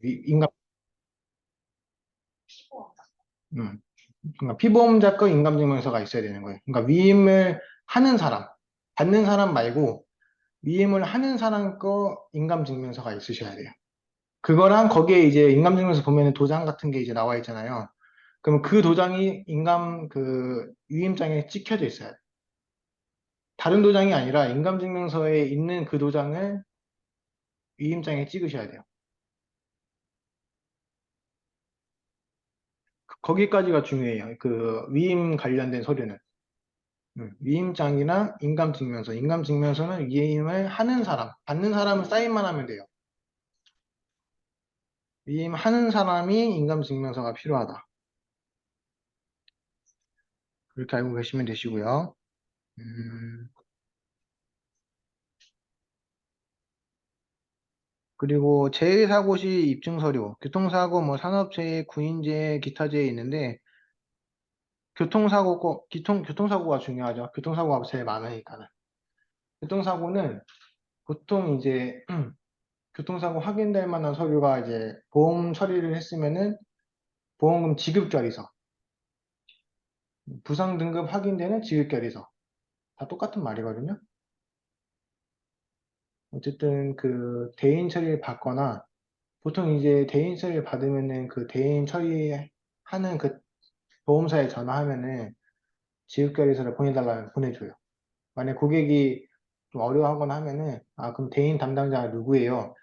인감, 음, 그러니까 피보험자 거 인감증명서가 있어야 되는 거예요. 그러니까 위임을 하는 사람, 받는 사람 말고 위임을 하는 사람 거 인감증명서가 있으셔야 돼요. 그거랑 거기에 이제 인감증명서 보면은 도장 같은 게 이제 나와 있잖아요. 그럼 그 도장이 인감 그 위임장에 찍혀져 있어요. 다른 도장이 아니라 인감증명서에 있는 그 도장을 위임장에 찍으셔야 돼요. 거기까지가 중요해요. 그 위임 관련된 서류는. 위임장이나 인감증명서. 인감증명서는 위임을 하는 사람, 받는 사람은 사인만 하면 돼요. 위임하는 사람이 인감증명서가 필요하다. 그렇게 알고 계시면 되시고요. 음, 그리고 재해사고 시 입증서류, 교통사고, 뭐 산업재해, 구인재해, 기타재해 있는데 교통사고가 중요하죠. 교통사고가 제일 많으니까는. 교통사고는 보통 이제 교통사고 확인될 만한 서류가 이제 보험 처리를 했으면은 보험금 지급결의서, 부상 등급 확인되는 지급결의서 다 똑같은 말이거든요. 어쨌든 그 대인 처리를 받거나 보통 이제 대인 처리를 받으면은 그 대인 처리하는 그 보험사에 전화하면은 지급결의서를 보내달라면 보내줘요. 만약 고객이 좀 어려워하거나 하면은 아 그럼 대인 담당자가 누구예요?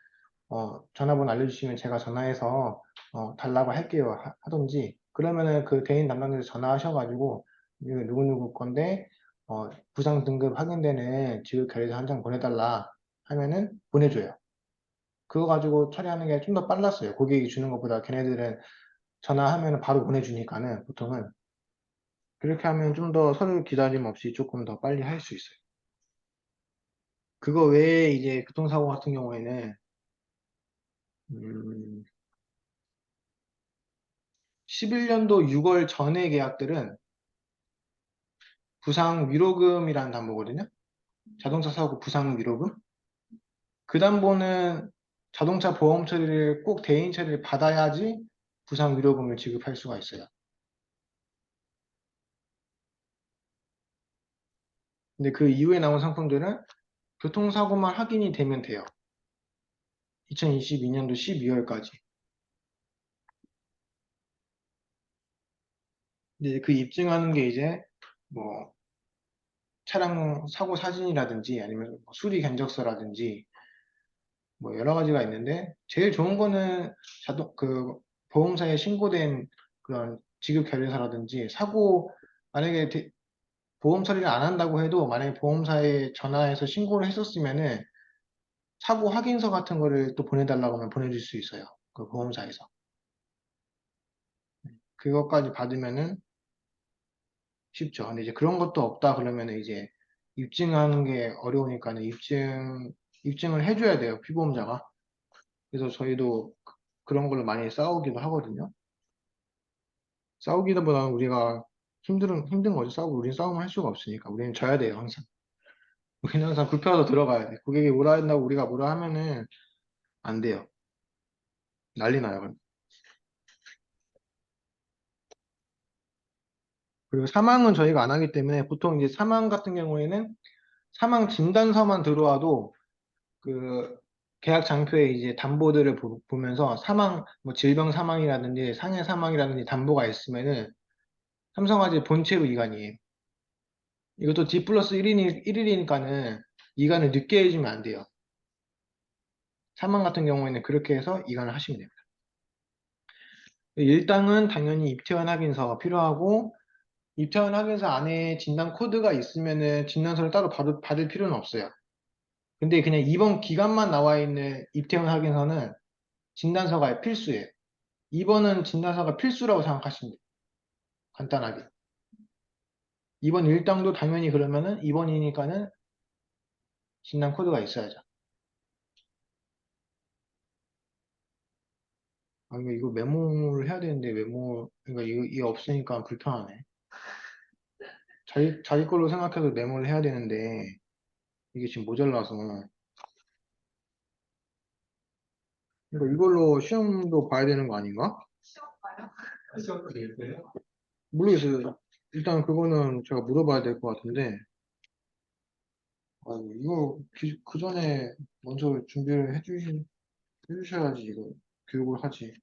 전화번호 알려주시면 제가 전화해서 달라고 할게요 하던지 그러면은 그 대인 담당자에 전화하셔가지고 이거 누구누구 건데 부상 등급 확인되는 지급 결의서 한 장 보내달라 하면은 보내줘요. 그거 가지고 처리하는 게 좀 더 빨랐어요. 고객이 주는 것보다 걔네들은 전화하면 바로 보내주니까는 보통은 그렇게 하면 좀 더 서류 기다림 없이 조금 더 빨리 할 수 있어요. 그거 외에 이제 교통사고 같은 경우에는 음, 11년도 6월 전의 계약들은 부상 위로금이라는 담보거든요. 자동차 사고 부상 위로금. 그 담보는 자동차 보험 처리를 꼭 대인 처리를 받아야지 부상 위로금을 지급할 수가 있어요. 근데 그 이후에 나온 상품들은 교통사고만 확인이 되면 돼요. 2022년도 12월까지. 근데 그 입증하는 게 이제 뭐 차량 사고 사진이라든지 아니면 뭐 수리 견적서라든지 뭐 여러 가지가 있는데 제일 좋은 거는 그 보험사에 신고된 그런 지급 결의서라든지 사고 만약에 보험 처리를 안 한다고 해도 만약에 보험사에 전화해서 신고를 했었으면은 사고 확인서 같은 거를 또 보내달라고 하면 보내줄 수 있어요. 그 보험사에서. 그것까지 받으면은 쉽죠. 근데 이제 그런 것도 없다 그러면은 이제 입증하는 게 어려우니까는 입증을 해줘야 돼요. 피보험자가. 그래서 저희도 그런 걸로 많이 싸우기도 하거든요. 싸우기보다는 우리가 힘든 거죠. 싸우고 우리는 싸움을 할 수가 없으니까. 우리는 져야 돼요, 항상. 우리는 항상 굽혀서 들어가야 돼. 고객이 뭐라 한다고 우리가 뭐라 하면은 안 돼요. 난리 나요. 그럼. 그리고 사망은 저희가 안 하기 때문에 보통 이제 사망 같은 경우에는 사망 진단서만 들어와도 그 계약 장표에 이제 담보들을 보면서 사망, 뭐 질병 사망이라든지 상해 사망이라든지 담보가 있으면은 삼성화재 본체로 이관이에요. 이것도 D 플러스 1일이니까는 이관을 늦게 해주면 안 돼요. 사망 같은 경우에는 그렇게 해서 이관을 하시면 됩니다. 일당은 당연히 입퇴원 확인서가 필요하고 입퇴원 확인서 안에 진단 코드가 있으면은 진단서를 따로 받을 필요는 없어요. 근데 그냥 입원 기간만 나와 있는 입퇴원 확인서는 진단서가 필수예요. 입원은 진단서가 필수라고 생각하시면 돼요. 간단하게. 입원 일당도 당연히 그러면은 입원이니까는 진단 코드가 있어야죠. 아, 이거 메모를 해야 되는데 그러니까 이거 없으니까 불편하네. 자기 걸로 생각해서 메모를 해야 되는데 이게 지금 모자라서 그러니까 이걸로 시험도 봐야 되는 거 아닌가? 시험도 되겠어요? 모르겠어요. 일단 그거는 제가 물어봐야 될 것 같은데, 이거 그 전에 먼저 준비를 해주셔야지 이거 교육을 하지.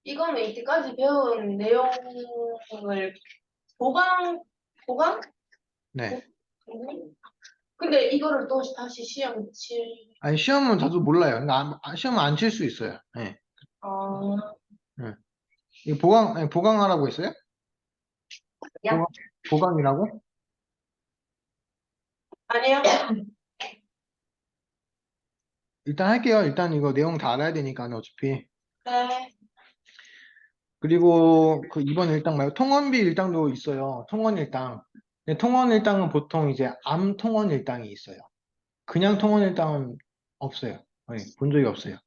이거는 이때까지 배운 내용을 보강, 보강? 네. 근데 이거를 또 다시 시험 칠, 아니 시험은 저도 몰라요. 그러니까 시험은 안 칠 수 있어요. 네. 어, 네. 이거 보강하라고 했어요? 야, 보강이라고? 아니요. 일단 할게요. 일단 이거 내용 다 알아야 되니까 어차피. 네. 그리고 그 이번 일당 말고 통원비 일당도 있어요. 통원 일당. 근데 통원 일당은 보통 이제 암 통원 일당이 있어요. 그냥 통원 일당은 없어요. 네, 본 적이 없어요.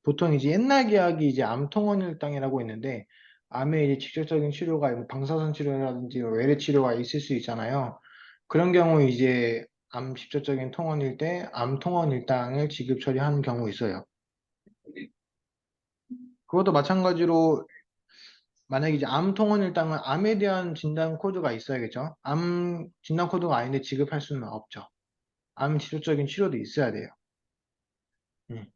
보통 이제 옛날 계약이 이제 암 통원 일당이라고 있는데 암의 이제 직접적인 치료가 뭐 방사선 치료라든지 외래 치료가 있을 수 있잖아요. 그런 경우 이제 암 직접적인 통원일 때 암 통원 일당을 지급 처리하는 경우 있어요. 그것도 마찬가지로 만약에 이제 암 통원 일당은 암에 대한 진단 코드가 있어야겠죠. 암 진단 코드가 아닌데 지급할 수는 없죠. 암 직접적인 치료도 있어야 돼요. 음.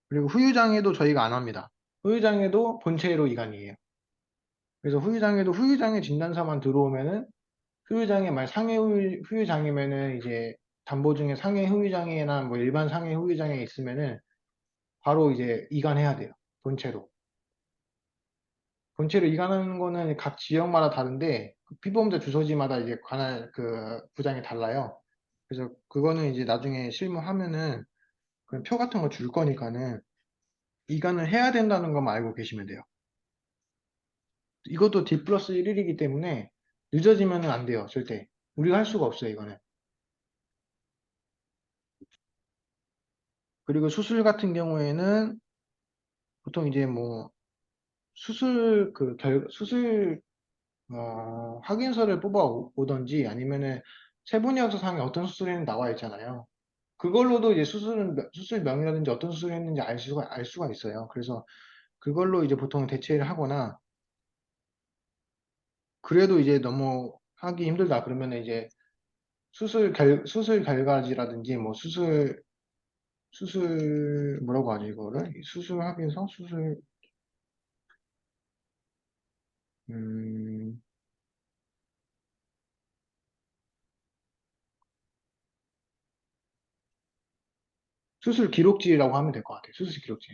그리고 후유장애도 저희가 안 합니다. 후유장애도 본체로 이관이에요. 그래서 후유장애 진단서만 들어오면은 후유장애 말 상해 후유장애면은 이제 담보 중에 상해 후유장애나 뭐 일반 상해 후유장애 있으면은 바로 이제 이관해야 돼요. 본체로. 본체로 이관하는 거는 각 지역마다 다른데 그 피보험자 주소지마다 이제 관할 그 부장이 달라요. 그래서 그거는 이제 나중에 실무하면은 그표 같은 거 줄 거니까는 이관을 해야 된다는 것만 알고 계시면 돼요. 이것도 D 플러스 1일이기 때문에 늦어지면은 안 돼요. 절대. 우리가 할 수가 없어요, 이거는. 그리고 수술 같은 경우에는 보통 이제 뭐 수술 확인서를 뽑아 오던지 아니면은 세부이약서상에 어떤 수술을 했는지 나와 있잖아요. 그걸로도 이제 수술명이라든지 어떤 수술을 했는지 알 수가 있어요. 그래서 그걸로 이제 보통 대체를 하거나 그래도 이제 너무 하기 힘들다 그러면 이제 수술 결과지라든지 뭐 수술 뭐라고 하죠 이거를 수술 확인서 음, 수술 기록지라고 하면 될 것 같아요. 수술 기록지.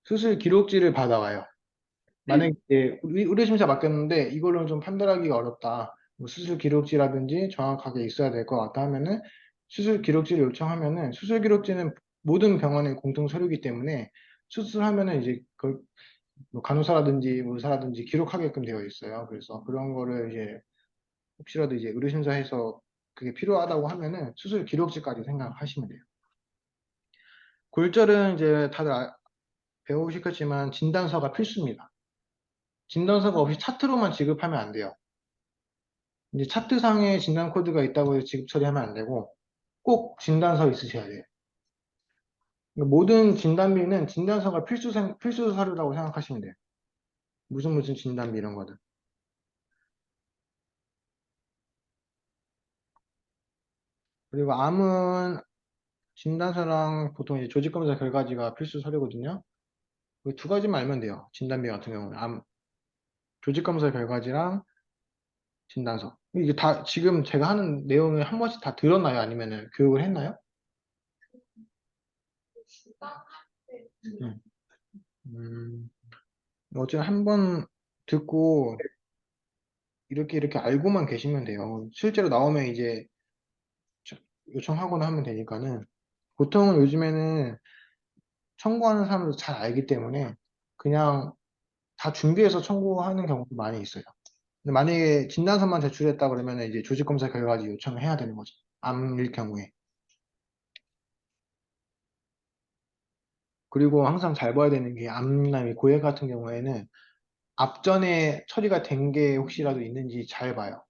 수술 기록지를 받아와요. 만약에 이제 의료심사 맡겼는데 이걸로는 좀 판별하기가 어렵다. 뭐 수술 기록지라든지 정확하게 있어야 될 것 같다 하면은 수술 기록지를 요청하면은 수술 기록지는 모든 병원의 공통 서류이기 때문에 수술하면은 이제 뭐 간호사라든지 의사라든지 기록하게끔 되어 있어요. 그래서 그런 거를 이제 혹시라도 이제 의료심사에서 그게 필요하다고 하면은 수술 기록지까지 생각하시면 돼요. 골절은 이제 다들 배우시겠지만 진단서가 필수입니다. 진단서가 없이 차트로만 지급하면 안 돼요. 이제 차트상에 진단 코드가 있다고 해서 지급 처리하면 안 되고 꼭 진단서 있으셔야 돼요. 그러니까 모든 진단비는 진단서가 필수 서류라고 생각하시면 돼요. 무슨 진단비 이런 거든. 그리고 암은 진단서랑 보통 이제 조직검사 결과지가 필수 서류거든요. 그 두 가지만 알면 돼요. 진단비 같은 경우는 조직검사 결과지랑 진단서. 이게 다 지금 제가 하는 내용을 한 번씩 다 들었나요? 아니면은 교육을 했나요? 음, 음, 어쨌든 한 번 듣고 이렇게 알고만 계시면 돼요. 실제로 나오면 이제 요청하거나 하면 되니까는 보통은 요즘에는 청구하는 사람도 잘 알기 때문에 그냥 다 준비해서 청구하는 경우도 많이 있어요. 근데 만약에 진단서만 제출했다 그러면 이제 조직검사 결과지 요청을 해야 되는 거죠. 암일 경우에. 그리고 항상 잘 봐야 되는 게 암이나 고액 같은 경우에는 앞전에 처리가 된 게 혹시라도 있는지 잘 봐요.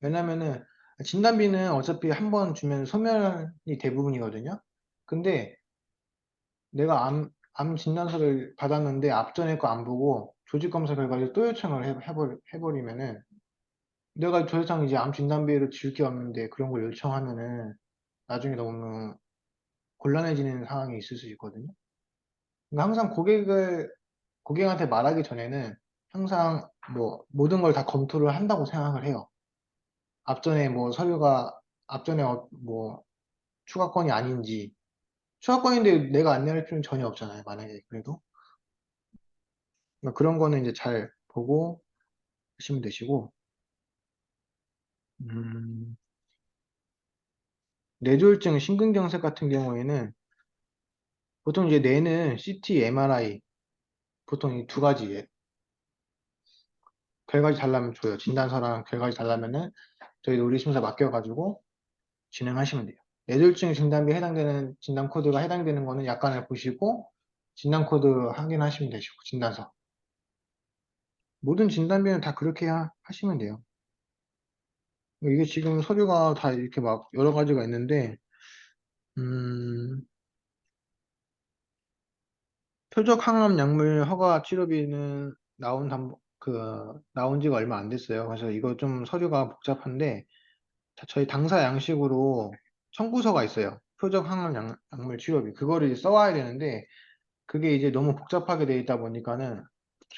왜냐면은 진단비는 어차피 한 번 주면 소멸이 대부분이거든요. 근데 내가 암 진단서를 받았는데 앞전에 거 안 보고 조직검사 결과를 또 요청을 해버리면은 내가 더 이상 이제 암 진단비를 줄 게 없는데 그런 걸 요청하면은 나중에 너무 곤란해지는 상황이 있을 수 있거든요. 그러니까 항상 고객한테 말하기 전에는 항상 뭐 모든 걸 다 검토를 한다고 생각을 해요. 앞전에 뭐 서류가 앞전에 뭐 추가권이 아닌지 추가권인데 내가 안 낼 필요는 전혀 없잖아요. 만약에 그래도 그러니까 그런 거는 이제 잘 보고 하시면 되시고 음, 뇌졸중 심근경색 같은 경우에는 보통 이제 뇌는 CT, MRI 보통 이 두 가지 결과지 달라면 줘요. 진단서랑 결과지 달라면은 저희 의료심사 맡겨가지고 진행하시면 돼요. 뇌졸중 진단비에 해당되는 진단 코드가 해당되는 거는 약관을 보시고 진단 코드 확인하시면 되시고 진단서 모든 진단비는 다 그렇게 하시면 돼요. 이게 지금 서류가 다 이렇게 막 여러 가지가 있는데 음, 표적 항암 약물 허가 치료비는 나온 지가 얼마 안 됐어요. 그래서 이거 좀 서류가 복잡한데 저희 당사 양식으로 청구서가 있어요. 표적 항암 약물 치료비 그거를 이제 써와야 되는데 그게 이제 너무 복잡하게 돼 있다 보니까는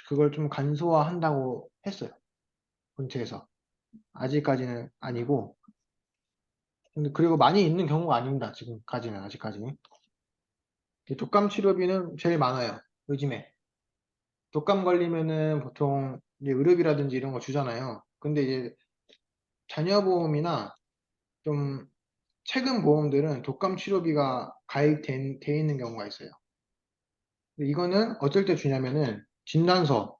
그걸 좀 간소화한다고 했어요. 본체에서. 아직까지는 아니고. 근데 그리고 많이 있는 경우가 아닙니다. 지금까지는, 아직까지. 이 독감 치료비는 제일 많아요. 요즘에. 독감 걸리면은 보통 이제 의료비라든지 이런 거 주잖아요. 근데 이제 자녀보험이나 좀 최근 보험들은 독감 치료비가 돼 있는 경우가 있어요. 근데 이거는 어쩔 때 주냐면은 진단서,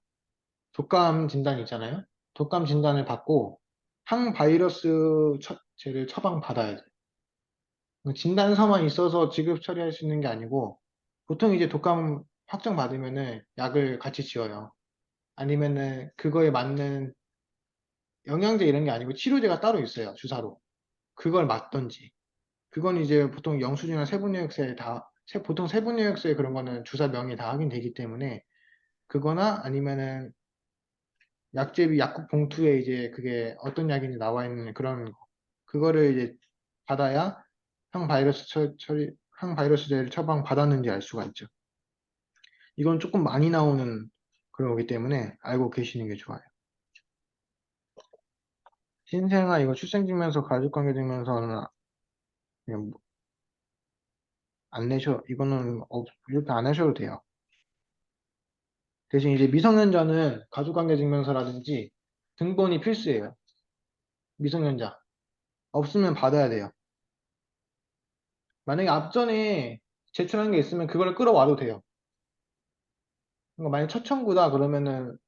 독감 진단 있잖아요. 독감 진단을 받고 항바이러스 제를 처방받아야 돼요. 진단서만 있어서 지급 처리할 수 있는 게 아니고 보통 이제 독감 확정 받으면은 약을 같이 지어요. 아니면은 그거에 맞는 영양제 이런 게 아니고 치료제가 따로 있어요. 주사로. 그걸 맞던지. 그건 이제 보통 영수증이나 세부요약서에 보통 세부요약서에 그런 거는 주사명이 다 확인되기 때문에 그거나 아니면은 약제비 약국 봉투에 이제 그게 어떤 약인지 나와 있는 그런 거. 그거를 이제 받아야 항바이러스제를 처방 받았는지 알 수가 있죠. 이건 조금 많이 나오는 그런 거기 때문에 알고 계시는 게 좋아요. 신생아 이거 출생증명서, 가족관계증명서는 그냥 안 내셔, 이거는 이렇게 안 하셔도 돼요. 대신 이제 미성년자는 가족관계증명서라든지 등본이 필수예요. 미성년자. 없으면 받아야 돼요. 만약에 앞전에 제출한 게 있으면 그걸 끌어와도 돼요. 그러니까 만약 첫 청구다 그러면은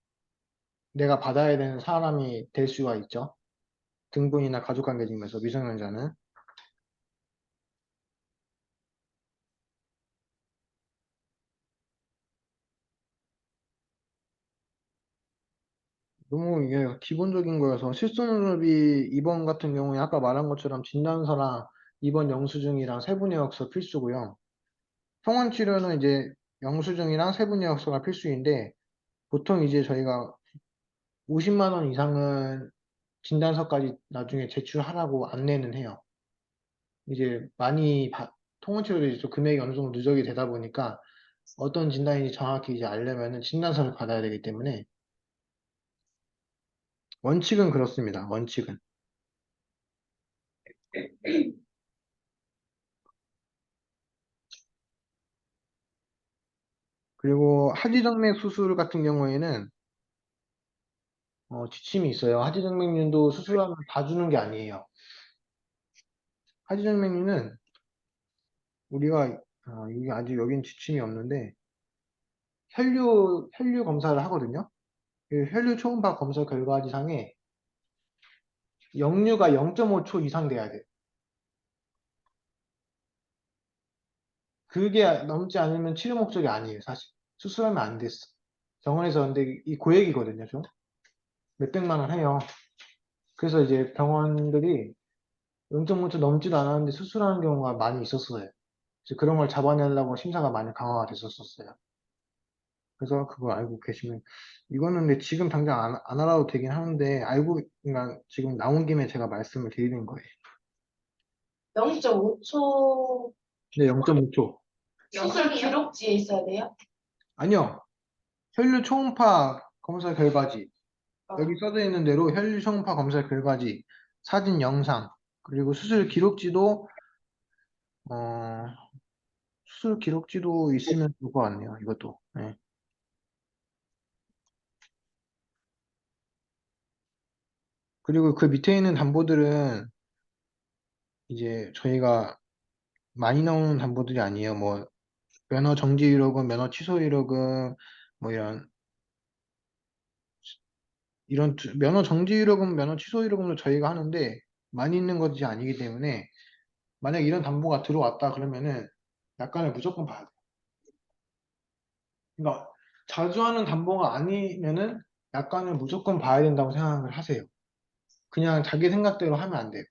내가 받아야 되는 사람이 될 수가 있죠. 등본이나 가족관계증명서 미성년자는. 너무 이게 기본적인 거여서 실손의료비 입원 같은 경우에 아까 말한 것처럼 진단서랑 입원 영수증이랑 세부내역서 필수고요. 성원치료는 이제 영수증이랑 세부내역서가 필수인데 보통 이제 저희가 50만 원 이상은 진단서까지 나중에 제출하라고 안내는 해요. 이제 통원치료도 이제 좀 금액이 어느 정도 누적이 되다 보니까 어떤 진단인지 정확히 이제 알려면은 진단서를 받아야 되기 때문에 원칙은 그렇습니다. 원칙은. 그리고 하지정맥 수술 같은 경우에는 지침이 있어요. 하지정맥류도 수술하면 다 주는 게 아니에요. 하지정맥류는 우리가 이게 아직 여긴 지침이 없는데 혈류 검사를 하거든요. 그 혈류 초음파 검사 결과지상에 역류가 0.5초 이상 돼야 돼요. 그게 넘지 않으면 치료 목적이 아니에요, 사실. 수술하면 안 됐어. 병원에서 근데 이 고액이거든요, 좀. 몇백만 원 해요. 그래서 이제 병원들이 0.5초 넘지도 않았는데 수술하는 경우가 많이 있었어요. 그래서 그런 걸 잡아내려고 심사가 많이 강화가 됐었어요. 그래서 그걸 알고 계시면 이거는 근데 지금 당장 안 알아도 되긴 하는데 그러니까 지금 나온 김에 제가 말씀을 드리는 거예요. 0.5초 근데 0.5초. 수술 기록지에 있어야 돼요? 아니요. 혈류 초음파 검사 결과지. 어. 여기 써져 있는 대로 혈류 초음파 검사 결과지, 사진, 영상, 그리고 어, 수술 기록지도 있으면 좋을 것 같네요. 이것도. 네. 그리고 그 밑에 있는 담보들은 이제 저희가 많이 나오는 담보들이 아니에요. 뭐 면허 정지 이력은, 면허 취소 이력은, 뭐 면허 정지 이력은, 면허 취소 이력은 저희가 하는데 많이 있는 것이 아니기 때문에 만약 이런 담보가 들어왔다 그러면은 약관을 무조건 봐야 돼요. 그러니까 자주 하는 담보가 아니면은 약관을 무조건 봐야 된다고 생각을 하세요. 그냥 자기 생각대로 하면 안 돼요.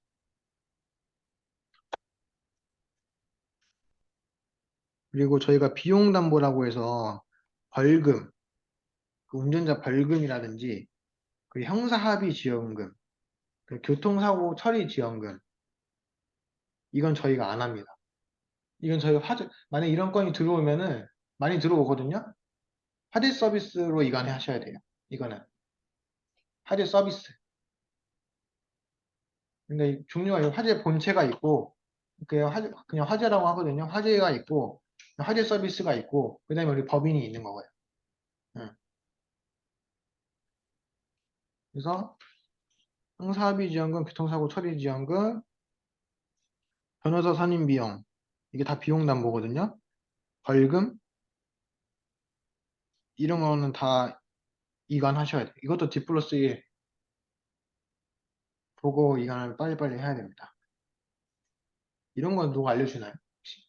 그리고 저희가 비용 담보라고 해서 벌금, 그 운전자 벌금이라든지 그 형사합의 지원금, 그 교통사고 처리 지원금, 이건 저희가 안 합니다. 이건 저희가 만약 이런 건이 들어오면은 많이 들어오거든요. 화재 서비스로 이관해 하셔야 돼요. 이거는 화재 서비스. 근데 종류가 화재 본체가 있고 그냥 화재라고 하거든요. 화재가 있고 화재 서비스가 있고 그다음에 우리 법인이 있는 거고요. 응. 그래서 형사합의 지원금, 교통사고 처리 지원금, 변호사 선임 비용, 이게 다 비용 담보거든요. 벌금 이런 거는 다 이관하셔야 돼요. 이것도 D 플러스 1 보고 이관을 빨리빨리 해야 됩니다. 이런 건 누가 알려주나요? 혹시?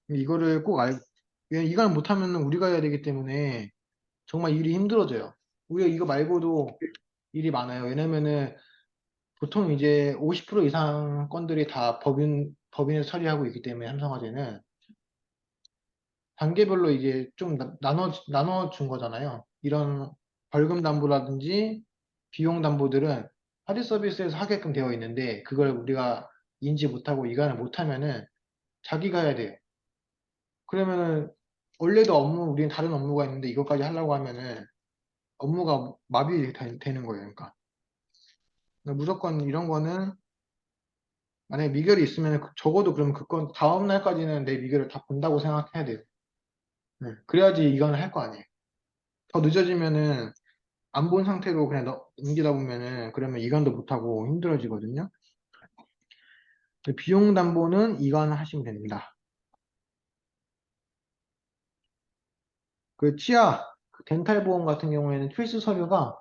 이거를 꼭 왜냐면 이관을 못하면 우리가 해야 되기 때문에 정말 일이 힘들어져요. 오히려 이거 말고도 일이 많아요. 왜냐면은 보통 이제 50% 이상 건들이 다 법인에서 처리하고 있기 때문에 삼성화재는 단계별로 이제 좀 나눠 준 거잖아요. 이런 벌금 담보라든지 비용 담보들은 화재 서비스에서 하게끔 되어 있는데 그걸 우리가 인지 못하고 이관을 못하면은 자기가 해야 돼요. 그러면은 원래도 우리는 다른 업무가 있는데 이것까지 하려고 하면은 업무가 되는 거예요. 그러니까 무조건 이런 거는 만약에 미결이 있으면 적어도 그럼 그 건 다음 날까지는 내 미결을 다 본다고 생각해야 돼요. 네. 그래야지 이건 할 거 아니에요. 더 늦어지면은 안 본 상태로 그냥 넘기다 보면은 그러면 이관도 못하고 힘들어지거든요. 비용 담보는 이관하시면 됩니다. 그 치아, 그 덴탈 보험 같은 경우에는 필수 서류가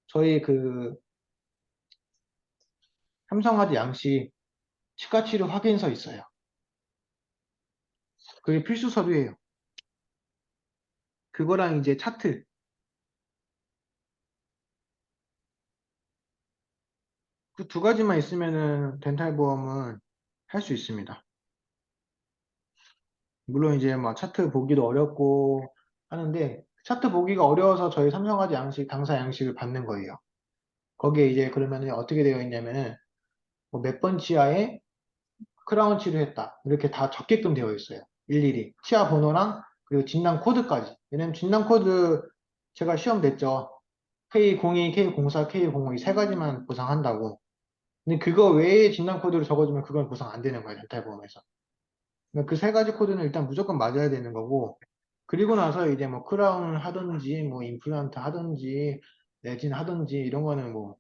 저희 그 삼성화재 양식 치과치료 확인서 있어요. 그게 필수 서류예요. 그거랑 이제 차트. 그 두 가지만 있으면은 덴탈 보험은 할 수 있습니다. 물론 이제 뭐 차트 보기도 어렵고 하는데 차트 보기가 어려워서 저희 삼성화재 양식 당사 양식을 받는 거예요. 거기에 이제 그러면은 어떻게 되어 있냐면은 뭐 몇 번 치아에 크라운 치료했다 이렇게 다 적게끔 되어 있어요. 일일이 치아 번호랑 그리고 진단 코드까지. 왜냐면 진단 코드 제가 시험 냈죠. K02, K04, K05 이 세 가지만 보상한다고. 근데 그거 외에 진단 코드를 적어주면 그건 보상 안 되는 거예요. 덴탈보험에서. 그 세 가지 코드는 일단 무조건 맞아야 되는 거고, 그리고 나서 이제 뭐 크라운을 하든지, 뭐 임플란트 하든지, 레진 하든지, 이런 거는 뭐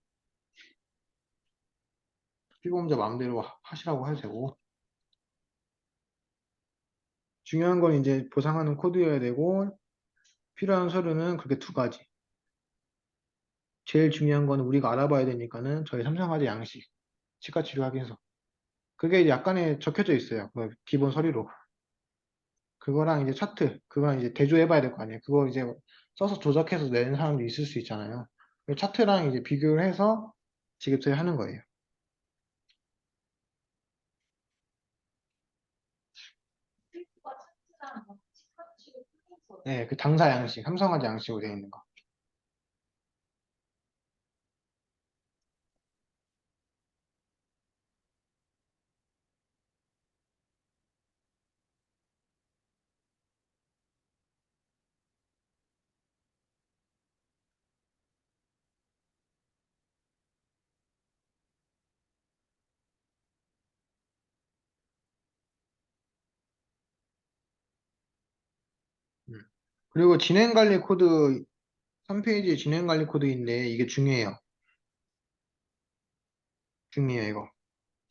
피보험자 마음대로 하시라고 해도 되고, 중요한 건 이제 보상하는 코드여야 되고, 필요한 서류는 그렇게 두 가지. 제일 중요한 거는 우리가 알아봐야 되니까는 저희 삼성화재 양식, 치과치료 확인서. 그게 이제 약관에 적혀져 있어요. 그 기본 서류로. 그거랑 이제 차트, 그거랑 이제 대조해봐야 될 거 아니에요. 그거 이제 써서 조작해서 내는 사람도 있을 수 있잖아요. 그 차트랑 이제 비교를 해서 지급 처리하는 거예요. 필수가 차트랑 막 치카치고 풀어서 네, 그 당사 양식, 삼성화재 양식으로 되어 있는 거. 음. 그리고 진행관리 코드, 3페이지에 진행관리 코드인데 이게 중요해요. 중요해요, 이거.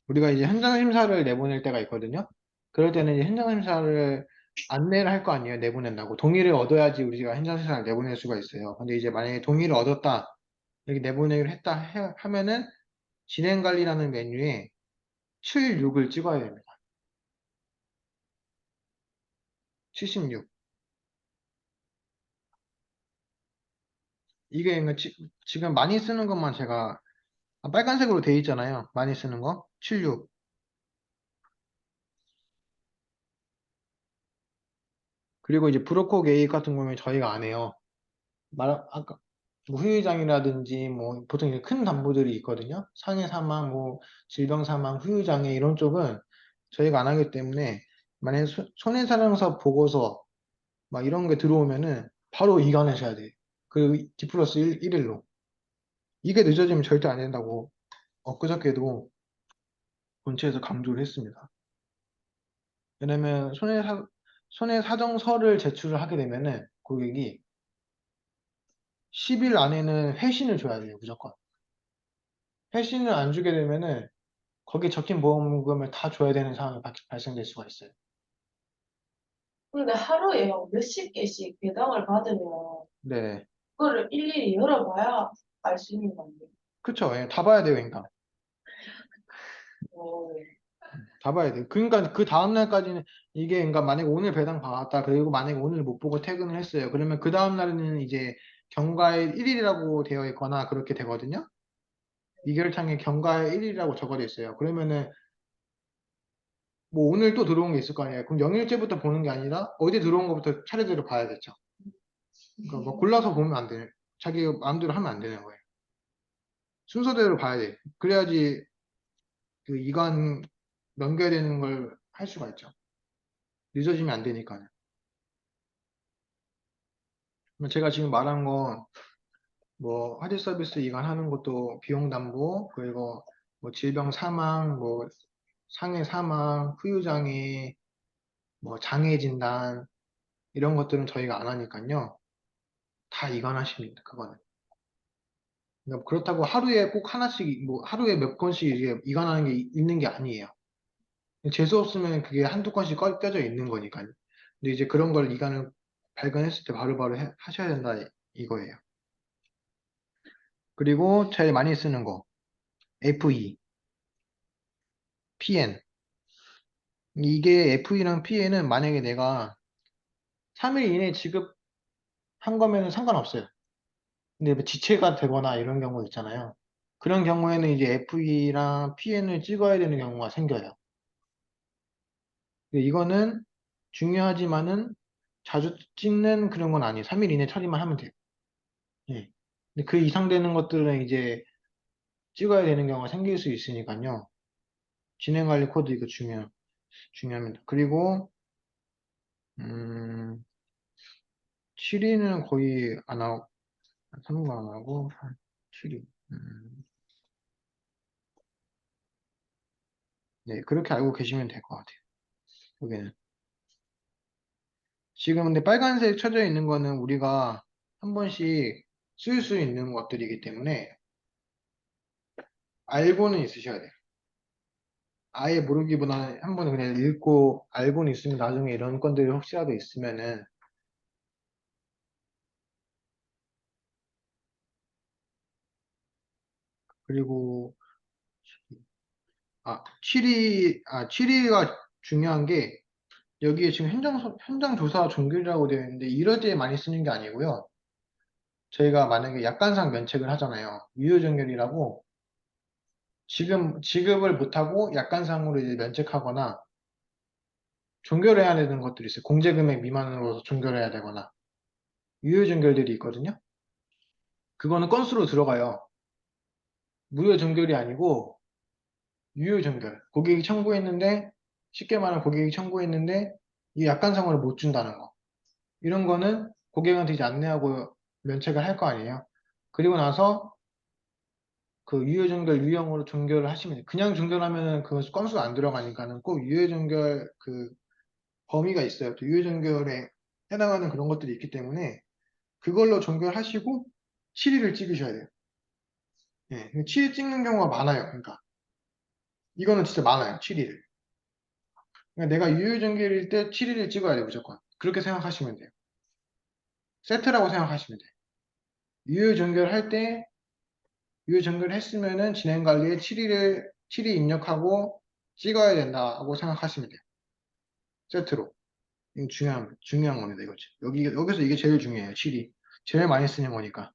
우리가 이제 현장 심사를 내보낼 때가 있거든요. 그럴 때는 이제 현장 심사를 안내를 할 거 아니에요. 내보낸다고. 동의를 얻어야지 우리가 현장 심사를 내보낼 수가 있어요. 근데 이제 만약에 동의를 얻었다, 여기 내보내기를 했다 하면은 진행관리라는 메뉴에 76을 찍어야 됩니다. 76. 이게 그러니까 지금 많이 쓰는 것만 제가 빨간색으로 돼 있잖아요. 많이 쓰는 거. 76. 그리고 이제 브로커 계획 같은 경우는 저희가 안 해요. 아까 뭐 후유장애라든지 뭐 보통 이제 큰 담보들이 있거든요. 상해 사망, 뭐 질병 사망, 후유장애 이런 쪽은 저희가 안 하기 때문에 만약에 손해사령사 보고서 막 이런 게 들어오면은 바로 이관하셔야 돼요. 그 D 플러스 1일로. 이게 늦어지면 절대 안 된다고 엊그저께도 본체에서 강조를 했습니다. 왜냐면 손해사정서를 제출을 하게 되면은 고객이 10일 안에는 회신을 줘야 돼요, 무조건. 회신을 안 주게 되면은 거기에 적힌 보험금을 다 줘야 되는 상황이 발생될 수가 있어요. 근데 하루에 몇십 개씩 배당을 받으면 네. 그거를 일일이 열어봐야 알 수 있는 거 아니에요? 그쵸. 예, 다 봐야 돼요, 그러니까. 어, 다 봐야 돼요. 그러니까 그 다음날까지는 이게, 그러니까 만약에 오늘 배당 받았다. 그리고 만약에 오늘 못 보고 퇴근을 했어요. 그러면 그 다음날에는 이제 경과일 1일이라고 되어 있거나 그렇게 되거든요. 이결창에 경과일 1일이라고 적어져 있어요. 그러면은 뭐 오늘 또 들어온 게 있을 거 아니에요. 그럼 0일째부터 보는 게 아니라 어제 들어온 것부터 차례대로 봐야겠죠. 그러니까 뭐 골라서 보면 안 돼요. 자기 마음대로 하면 안 되는 거예요. 순서대로 봐야 돼. 그래야지 그 이관 연결되는 걸 할 수가 있죠. 늦어지면 안 되니까요. 제가 지금 말한 건 뭐 화재 서비스 이관하는 것도 비용 담보, 그리고 뭐 질병 사망, 뭐 상해 사망, 후유장애, 뭐 장애 진단 이런 것들은 저희가 안 하니까요. 다 이관하십니다. 그거는. 그러니까 그렇다고 하루에 꼭 하나씩, 뭐 하루에 몇 건씩 이게 이관하는 게 있는 게 아니에요. 재수 없으면 그게 한두 건씩 껴져 있는 거니까요. 근데 이제 그런 걸 이관을 발견했을 때 바로바로 하셔야 된다 이거예요. 그리고 제일 많이 쓰는 거 FE, PN. 이게 FE랑 PN은 만약에 내가 3일 이내에 지급한 거면은 상관없어요. 근데 뭐 지체가 되거나 이런 경우 있잖아요. 그런 경우에는 이제 FE랑 PN을 찍어야 되는 경우가 생겨요. 근데 이거는 중요하지만은 자주 찍는 그런 건 아니에요. 3일 이내 처리만 하면 돼요. 예. 근데 그 이상 되는 것들은 이제 찍어야 되는 경우가 생길 수 있으니까요. 진행관리 코드 이거 중요합니다. 그리고, 7위는 거의 안 하고, 3가 안 하고, 7위. 네, 그렇게 알고 계시면 될 것 같아요. 여기는. 지금 근데 빨간색 쳐져 있는 거는 우리가 한 번씩 쓸 수 있는 것들이기 때문에 알고는 있으셔야 돼요. 아예 모르기보다는 한 번 그냥 읽고 알고는 있으면 나중에 이런 건들이 혹시라도 있으면은 그리고 7위, 7위가 중요한 게 여기에 지금 현장 조사 종결이라고 되어 있는데 이럴 때 많이 쓰는 게 아니고요. 저희가 만약에 약관상 면책을 하잖아요. 유효종결이라고 지금 지급을 못하고 약관상으로 이제 면책하거나 종결해야 되는 것들이 있어요. 공제금액 미만으로 종결해야 되거나 유효종결들이 있거든요. 그거는 건수로 들어가요. 무효종결이 아니고 유효종결. 고객이 청구했는데 쉽게 말하면 고객이 청구했는데 이 약관상으로 못 준다는 거. 이런 거는 고객한테 이제 안내하고 면책을 할 거 아니에요. 그리고 나서 그 유효종결 유형으로 종결을 하시면 돼요. 그냥 종결하면은 그 건수가 안 들어가니까는 꼭 유효종결 그 범위가 있어요. 또 유효종결에 해당하는 그런 것들이 있기 때문에 그걸로 종결하시고 7일을 찍으셔야 돼요. 예, 7일 찍는 경우가 많아요. 그러니까 이거는 진짜 많아요. 7일을. 그러니까 내가 유효종결일 때 7일을 찍어야 돼요. 무조건. 그렇게 생각하시면 돼요. 세트라고 생각하시면 돼요. 유효종결할 때 유효종결 했으면은 진행관리에 7일 입력하고 찍어야 된다고 생각하시면 돼요. 세트로. 이거 중요한 겁니다. 이거. 여기서 이게 제일 중요해요. 7이. 제일 많이 쓰는 거니까.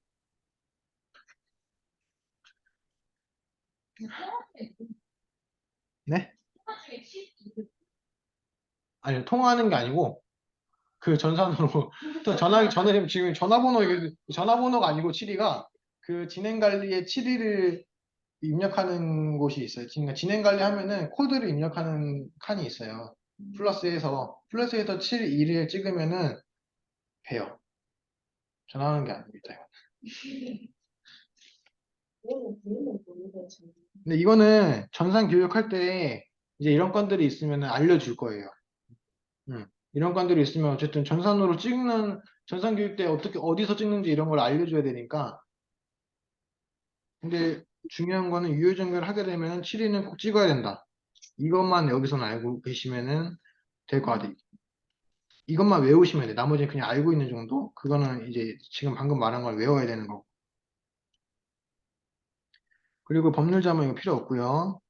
네? 중에 7. 아니요, 통화하는 게 아니고, 그 전산으로, 또 지금 전화번호, 전화번호가 아니고 7위가 그 진행관리에 7위를 입력하는 곳이 있어요. 그러니까 진행관리 하면은 코드를 입력하는 칸이 있어요. 플러스에서 7일을 찍으면은 돼요. 전화하는 게 아닙니다. 근데 이거는 전산 교육할 때 이제 이런 건들이 있으면 알려줄 거예요. 이런 건들이 있으면 어쨌든 전산 교육 때 어떻게, 어디서 찍는지 이런 걸 알려줘야 되니까. 근데 중요한 거는 유효전결 하게 되면 7위는 꼭 찍어야 된다. 이것만 여기서는 알고 계시면은 될 것 같아요. 이것만 외우시면 돼. 나머지는 그냥 알고 있는 정도? 그거는 이제 지금 방금 말한 걸 외워야 되는 거고. 그리고 법률 자문 이거 필요 없고요.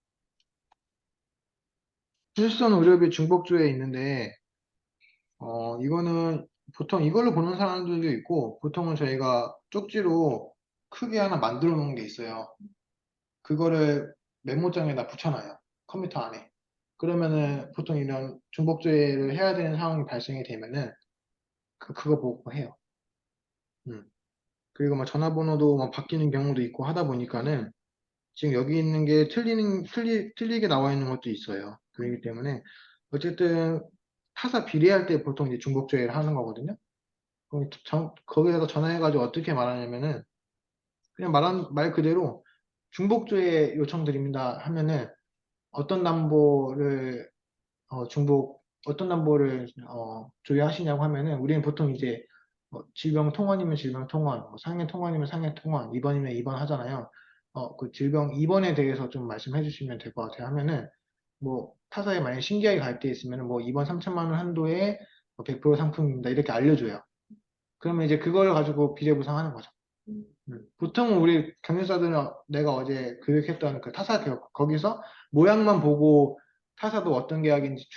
실손 의료비 중복조에 있는데 이거는 보통 이걸로 보는 사람들도 있고, 보통은 저희가 쪽지로 크게 하나 만들어 놓은 게 있어요. 그거를 메모장에다 붙여놔요. 컴퓨터 안에. 그러면은 보통 이런 중복제를 해야 되는 상황이 발생이 되면은 그거 보고 해요. 음. 그리고 뭐 전화번호도 뭐 바뀌는 경우도 있고 하다 보니까는 지금 여기 있는 게 틀리게 나와 있는 것도 있어요. 그렇기 때문에 어쨌든 타사 비례할 때 보통 이제 중복제를 하는 거거든요. 그럼 거기다가 전화해가지고 어떻게 말하냐면은 그냥 말 그대로 중복조회 요청드립니다 하면은 어떤 담보를 어떤 담보를 조회하시냐고 하면은 우리는 보통 이제 질병 통원이면 질병 통원, 상해 통원이면 상해 통원, 입원이면 입원 하잖아요. 그 질병 입원에 대해서 좀 말씀해 주시면 될 것 같아요. 하면은 뭐 타사에 만약 신기하게 갈 때 있으면은 뭐 입원 3천만 원 한도에 100% 상품입니다. 이렇게 알려줘요. 그러면 이제 그걸 가지고 비례 보상하는 거죠. 보통 우리 경영자들은 내가 어제 교육했던 그 타사 교육, 거기서 모양만 보고 타사도 어떤 계약인지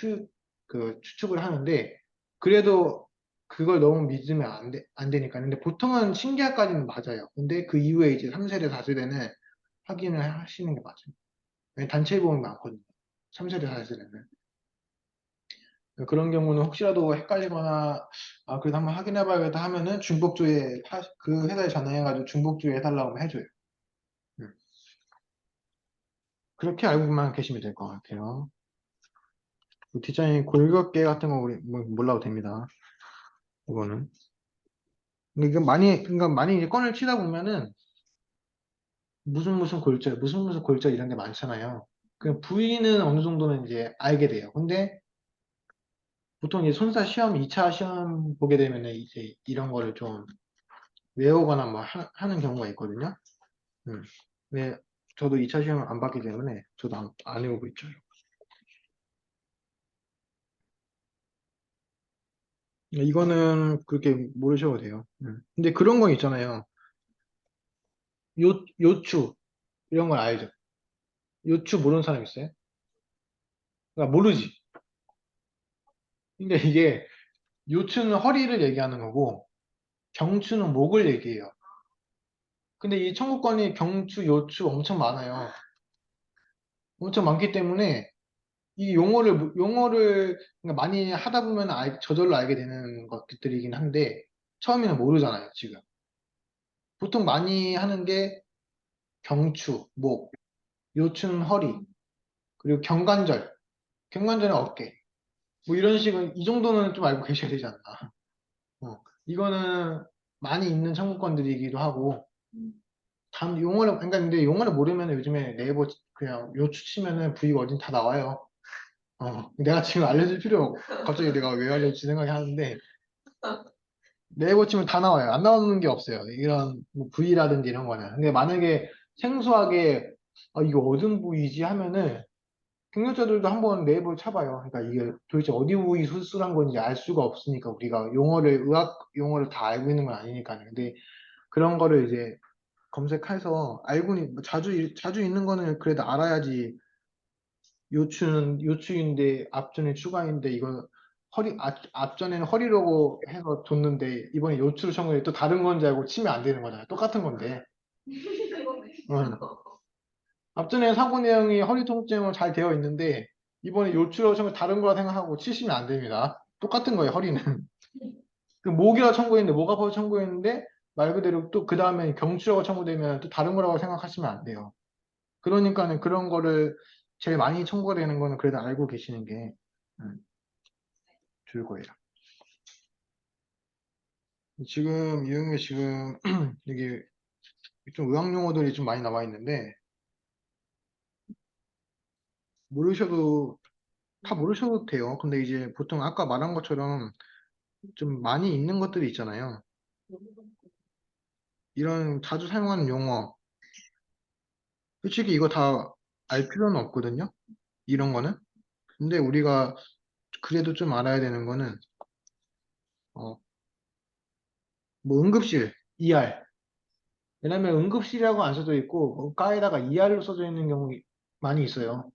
추측을 하는데, 그래도 그걸 너무 믿으면 안 되니까. 근데 보통은 신계약까지는 맞아요. 근데 그 이후에 이제 3세대, 4세대는 확인을 하시는 게 맞아요. 왜냐면 단체 보험이 많거든요. 3세대, 4세대는. 그런 경우는 혹시라도 헷갈리거나 그래도 한번 확인해 봐야겠다 하면은 그 회사에 전화해가지고 중복조회 해달라고 하면 해줘요. 음. 그렇게 알고만 계시면 될 것 같아요. 그 뒷장에 골격계 같은 거 우리 몰라도 됩니다. 이거는. 근데 그러니까 많이 이제 건을 치다 보면은 무슨 골절 이런 게 많잖아요. 그 부위는 어느 정도는 이제 알게 돼요. 근데 보통 이제 손사 시험, 2차 시험 보게 되면은 이제 이런 거를 좀 외우거나 뭐 하는 경우가 있거든요. 음. 네, 저도 2차 시험을 안 봤기 때문에 저도 안 해보고 있죠. 이거는 그렇게 모르셔도 돼요. 근데 그런 거 있잖아요. 요추 이런 걸 알죠? 요추 모르는 사람 있어요? 그러니까 모르지. 근데 이게 요추는 허리를 얘기하는 거고 경추는 목을 얘기해요. 근데 이 청구권이 경추, 요추 엄청 많아요. 엄청 많기 때문에 이 용어를 그러니까 많이 하다 보면 저절로 알게 되는 것들이긴 한데 처음에는 모르잖아요, 지금. 보통 많이 하는 게 경추, 목, 요추는 허리, 그리고 경관절, 경관절은 어깨. 뭐 이런 식은 이 정도는 좀 알고 계셔야 되지 않나. 이거는 많이 있는 청구권들이기도 하고 다음 용어를 그러니까 근데 용어를 모르면 요즘에 네이버 그냥 요추 치면은 부위가 어딘 다 나와요. 내가 지금 알려줄 필요 없고 갑자기 내가 왜 알려줄지 생각이 하는데 네이버 치면 다 나와요. 안 나오는 게 없어요. 이런 뭐 부위라든지 이런 거는. 근데 만약에 생소하게 이거 어떤 부위지 하면은 경력자들도 한번 네이버 쳐봐요. 그러니까 이게 도대체 어디 부위 수술한 건지 알 수가 없으니까 우리가 의학 용어를 다 알고 있는 건 아니니까요. 근데 그런 거를 이제 검색해서 뭐 자주 있는 거는 그래도 알아야지 요추는 요추인데 앞전에 추가인데 이거 앞전에는 허리라고 해서 뒀는데 이번에 요추를 청구해 또 다른 건지 알고 치면 안 되는 거잖아요. 똑같은 건데. 응. 앞전에 사고 내용이 허리 통증으로 잘 되어 있는데 이번에 요추라고 청구 다른 거라 생각하고 치시면 안 됩니다. 똑같은 거예요, 허리는. 그 목이라고 청구했는데 목 아파서 청구했는데 말 그대로 또 그 다음에 경추라고 청구되면 또 다른 거라고 생각하시면 안 돼요. 그러니까는 그런 거를 제일 많이 청구가 되는 거는 그래도 알고 계시는 게 음, 좋을 거예요. 지금 이용에 지금 이게 좀 의학 용어들이 좀 많이 나와 있는데 모르셔도 다 모르셔도 돼요. 근데 이제 보통 아까 말한 것처럼 좀 많이 있는 것들이 있잖아요. 이런 자주 사용하는 용어 솔직히 이거 다 알 필요는 없거든요. 이런 거는. 근데 우리가 그래도 좀 알아야 되는 거는 어, 뭐 응급실 ER 왜냐면 응급실이라고 안 써져 있고 가에다가 ER로 써져 있는 경우 많이 있어요.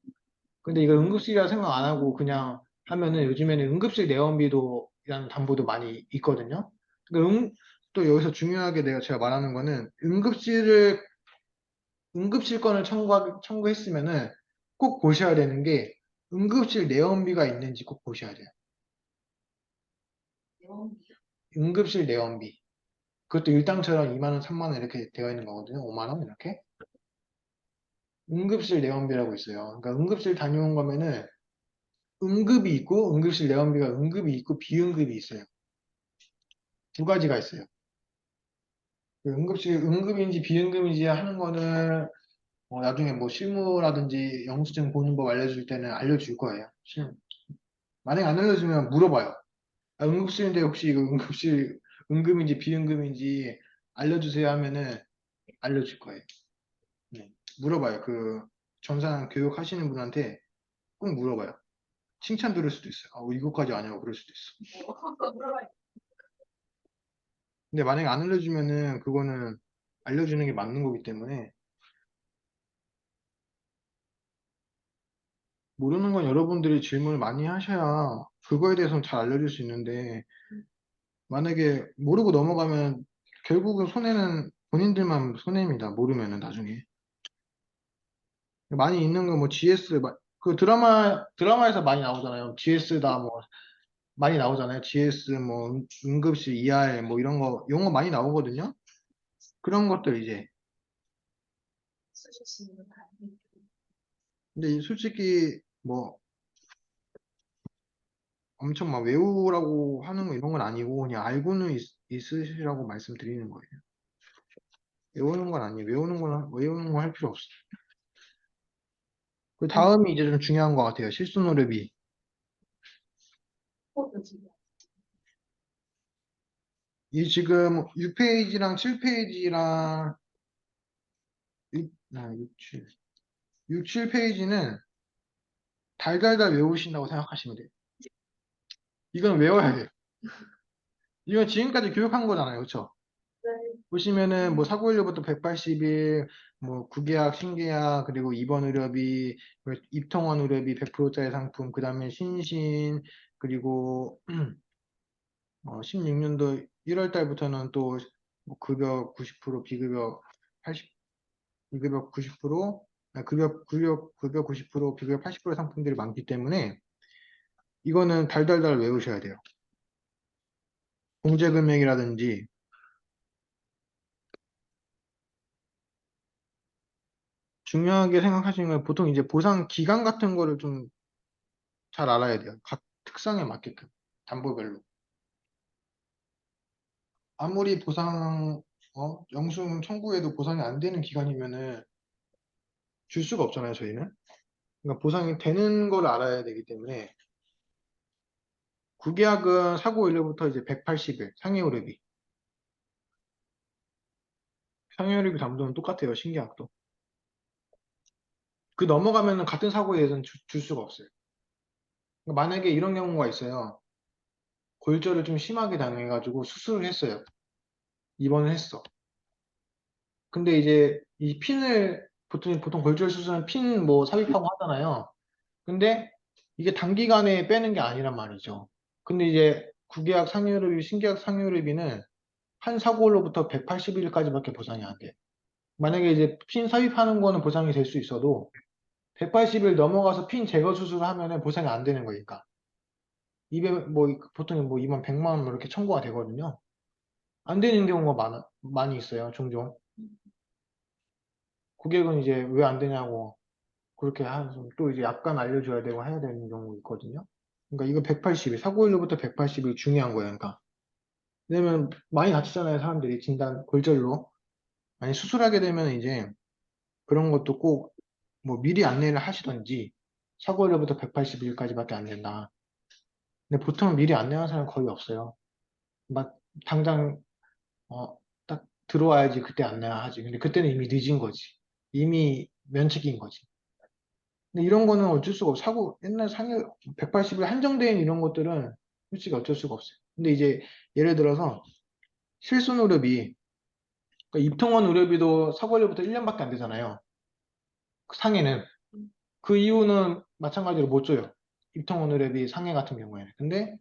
근데 이거 응급실이라 생각 안 하고 그냥 하면은 요즘에는 응급실 내원비도라는 담보도 많이 있거든요. 그러니까 또 여기서 중요하게 제가 말하는 거는 응급실건을 청구했으면은 꼭 보셔야 되는 게 응급실 내원비가 있는지 꼭 보셔야 돼요. 응급실 내원비. 그것도 일당처럼 2만 원, 3만 원 이렇게 되어 있는 거거든요. 5만 원 이렇게. 응급실 내원비라고 있어요. 그러니까 응급실 다녀온 거면은 응급이 있고 응급실 내원비가 응급이 있고 비응급이 있어요. 두 가지가 있어요. 그 응급인지 비응급인지 하는 거는 나중에 뭐 실무라든지 영수증 보는 법 알려줄 때는 알려줄 거예요. 만약에 안 알려주면 물어봐요. 응급실인데 혹시 이거 응급인지 비응급인지 알려주세요 하면은 알려줄 거예요. 네. 물어봐요. 그 전산 교육 하시는 분한테 꼭 물어봐요. 칭찬 들을 수도 있어요. 이거까지 아냐고 그럴 수도 있어. 근데 만약에 안 알려주면은 그거는 알려주는 게 맞는 거기 때문에 모르는 건 여러분들이 질문을 많이 하셔야 그거에 대해서는 잘 알려줄 수 있는데 만약에 모르고 넘어가면 결국은 손해는 본인들만 손해입니다. 모르면은 나중에. 많이 있는 거 뭐 그 드라마에서 많이 나오잖아요. GS다 뭐 많이 나오잖아요. GS 뭐 응급실 ER 뭐 이런 거 용어 많이 나오거든요. 그런 것들 이제 근데 솔직히 뭐 엄청 막 외우라고 하는 거 이런 건 아니고 그냥 알고는 있으시라고 말씀드리는 거예요. 외우는 건 아니에요. 외우는 거 할 필요 없어요. 그 다음이 이제 좀 중요한 것 같아요. 실수 노reb이. 이 지금 6페이지랑 7페이지랑 6, 7페이지는 달달달 외우신다고 생각하시면 돼요. 이건 외워야 돼요. 이건 지금까지 교육한 거잖아요. 그렇죠? 보시면은 뭐 사고연료부터 180일, 뭐 구계약, 신계약, 그리고 입원 의료비, 뭐 입통원 의료비 100%짜리 상품, 그 다음에 신신, 그리고 16년도 1월 달부터는 또뭐 급여 90%, 비급여 80, 비급여 90%, 급여 90%, 비급여 80% 상품들이 많기 때문에 이거는 달달달 외우셔야 돼요. 공제 금액이라든지 중요하게 생각하시는 건 보통 이제 보상 기간 같은 거를 좀 잘 알아야 돼요. 각 특성에 맞게끔 담보별로. 아무리 보상 영수증 청구해도 보상이 안 되는 기간이면은 줄 수가 없잖아요, 저희는. 그러니까 보상이 되는 걸 알아야 되기 때문에 구계약은 사고 일로부터 이제 180일 상해의료비. 상해의료비 담보는 똑같아요, 신계약도. 그 넘어가면은 같은 사고에 대해서는 줄 수가 없어요. 그러니까 만약에 이런 경우가 있어요. 골절을 좀 심하게 당해가지고 수술을 했어요. 입원을 했어. 근데 이제 이 핀을 보통 골절 수술은 핀 뭐 삽입하고 하잖아요. 근데 이게 단기간에 빼는 게 아니란 말이죠. 근데 이제 구계약 상여료비, 신계약 상여료비는 한 사고로부터 180일까지밖에 보상이 안 돼. 만약에 이제 핀 삽입하는 거는 보상이 될 수 있어도 180일 넘어가서 핀 제거 수술을 하면은 보상이 안 되는 거니까. 200, 뭐, 보통 뭐 2만 100만 원 이렇게 청구가 되거든요. 안 되는 경우가 많이 있어요, 종종. 고객은 이제 왜 안 되냐고 그렇게 또 이제 약간 알려줘야 되고 해야 되는 경우 있거든요. 그러니까 이거 180일, 사고일로부터 180일 중요한 거예요. 그러니까. 왜냐면 많이 다치잖아요, 사람들이. 진단, 골절로. 많이 수술하게 되면 이제 그런 것도 꼭 뭐 미리 안내를 하시던지 사고일로부터 180일까지밖에 안 된다. 근데 보통 미리 안내하는 사람 거의 없어요. 막 당장 딱 들어와야지 그때 안내하지. 근데 그때는 이미 늦은 거지. 이미 면책인 거지. 근데 이런 거는 어쩔 수가 없어. 옛날 상해 180일 한정된 이런 것들은 솔직히 어쩔 수가 없어요. 근데 이제 예를 들어서 실손 의료비, 그러니까 입통원 의료비도 사고일로부터 1년밖에 안 되잖아요. 그 상해는. 그 이유는 마찬가지로 못 줘요. 입통원 의료비 상해 같은 경우에는. 근데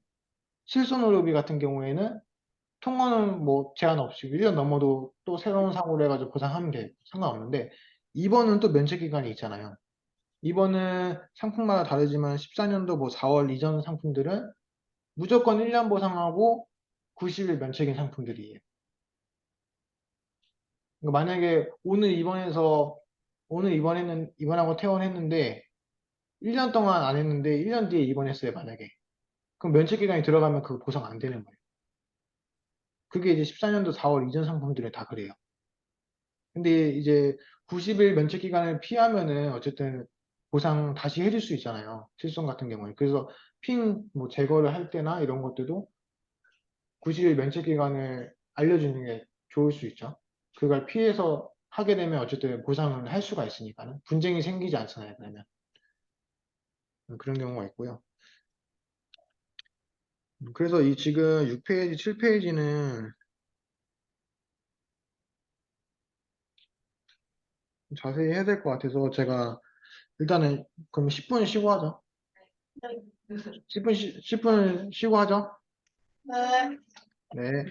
실손 의료비 같은 경우에는 통원은 뭐 제한 없이 1년 넘어도 또 새로운 사고를 해가지고 보상하면 돼. 상관없는데 입원은 또 면책 기간이 있잖아요. 입원은 상품마다 다르지만 14년도 뭐 4월 이전 상품들은 무조건 1년 보상하고 90일 면책인 상품들이에요. 그러니까 만약에 입원하고 퇴원했는데 1년 동안 안 했는데 1년 뒤에 입원했어요, 만약에. 그럼 면책 기간이 들어가면 그거 보상 안 되는 거예요. 그게 이제 14년도 4월 이전 상품들은 다 그래요. 근데 이제 90일 면책 기간을 피하면은 어쨌든 보상 다시 해줄 수 있잖아요. 실손 같은 경우에. 그래서 핀 뭐 제거를 할 때나 이런 것들도 90일 면책 기간을 알려주는 게 좋을 수 있죠. 그걸 피해서 하게 되면 어쨌든 보상을 할 수가 있으니까는 분쟁이 생기지 않잖아요. 그러면 그런 경우가 있고요. 그래서 이 지금 6페이지, 7페이지는 자세히 해야 될 것 같아서 제가 일단은 그럼 10분 쉬고 하죠. 10분 쉬고 하죠. 네. 네.